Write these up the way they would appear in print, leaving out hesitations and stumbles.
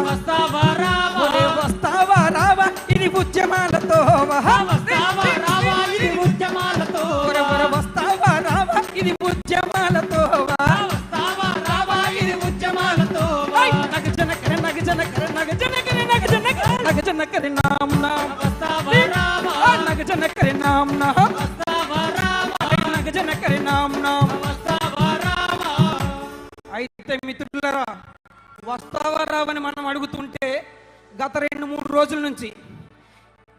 వస్తావా రావా, వస్తావా రావా ఇది ఉద్యమాలతో, వస్తావా రావా ఇది ఉద్యమాలతో, వస్తావా రావా ఇది ఉద్యమాలతో, వస్తావా రావా ఇది ఉద్యమాలతో. నగజనకర నగజనకర నగజనకర నగజనకర నగజనకర నామ్ నామ్, వస్తావా రావా, నగజనకర నామ్ నామ్, వస్తావా రావా, నగజనకర నామ్ నామ్. వస్తావా రావా. అయితే మిత్రులరా, వస్తావా రావని మనం అడుగుతుంటే గత 2-3 రోజుల నుంచి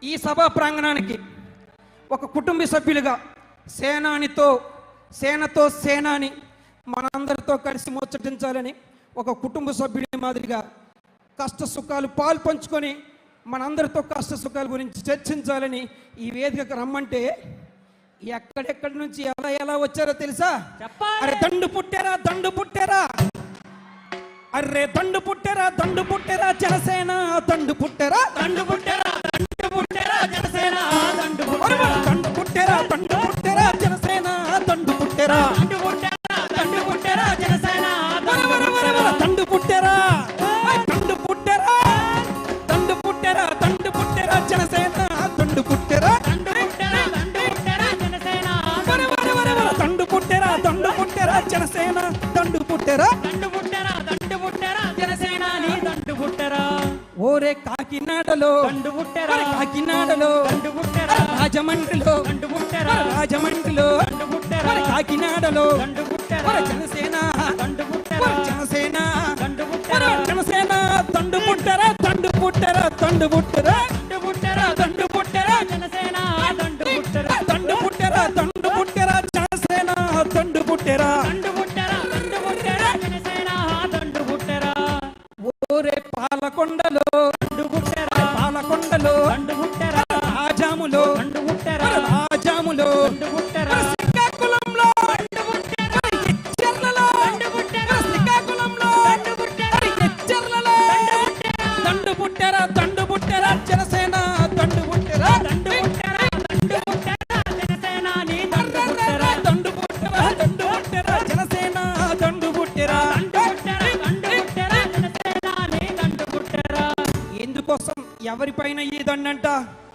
ఈ సభా ప్రాంగణానికి ఒక కుటుంబ సభ్యులుగా సేనతో సేనాని మనందరితో కలిసి ముచ్చటించాలని ఒక కుటుంబ సభ్యుడి మాదిరిగా కష్ట సుఖాలు పాలు పంచుకొని మనందరితో కష్ట సుఖాల గురించి చర్చించాలని ఈ వేదికకు రమ్మంటే ఎక్కడెక్కడి నుంచి ఎలా వచ్చారో తెలుసా? అరే దండు పుట్టారా అర్రే దండు పుట్టారా జనసేన దండు పుట్టారా జనసేన దండు పుట్టారా జనసేన దండు పుట్టారా జనసేన దండు పుట్టారా జనసేన దండు పుట్టారా జనసేన దండు పుట్టారా జనసేన నీ దండు పుట్టరా. ఓరే కాకినాడలో దండు పుట్టరా, కాకినాడలో దండు పుట్టరా, రాజమండ్రిలో దండు పుట్టరా, రాజమండ్రిలో దండు పుట్టరా, కాకినాడలో దండు పుట్టరా, జనసేన దండు పుట్టరా, జనసేన దండు పుట్టరా, జనసేన దండు పుట్టరా దండు పుట్టరా దండు పుట్టరా దండు పుట్టరా, దండు పుట్టరా, జనసేన దండు పుట్టరా, దండు పుట్టరా దండు పుట్టరా జనసేన దండు పుట్టరా దండు పుట్టరా, దండు పుట్టరా, జనసేన దండు పుట్టరా. ఓరే పాలకొండలో దండు పుట్టరా, పాలకొండలో దండు పుట్టరా, రాజాములో దండు పుట్టరా, రాజాములో దండు పుట్టరా, శ్రీకాకుళంలో దండు పుట్టరా, ఎచ్చెర్లలో దండు పుట్టరా, శ్రీకాకుళంలో దండు పుట్టరా, ఎచ్చెర్లలో దండు పుట్టరా జనసేన దండు పుట్టరా దండు పుట్టరా, దండు పుట్టరా, జనసేన నీ దండు పుట్టరా, దండు పుట్టరా జనసేన దండు పుట్టరా దండు పుట్టరా, దండు పుట్టరా, జనసేన నీ దండు పుట్టరా. ఎందుకోసం ఎవరిపైన ఈ దండంట?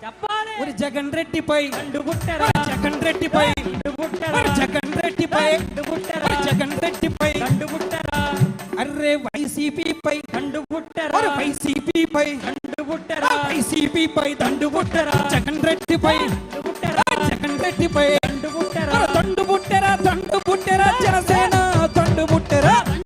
చెప్పాలి. ఒక జగన్ రెడ్డిపై దండు పుట్టరా, జగన్ రెడ్డిపై దండు పుట్టరా, జగన్ రెడ్డిపై దండు పుట్టరా, జగన్ రెడ్డిపై దండు పుట్టరా, అర్రే వైసీపీపై దండు పుట్టరా, వైసీపీపై దండు పుట్టరా, వైసీపీపై దండు పుట్టరా జగన్ రెడ్డిపై దండు పుట్టరా, జగన్ రెడ్డిపై దండు పుట్టరా, దండు పుట్టరా జనసేన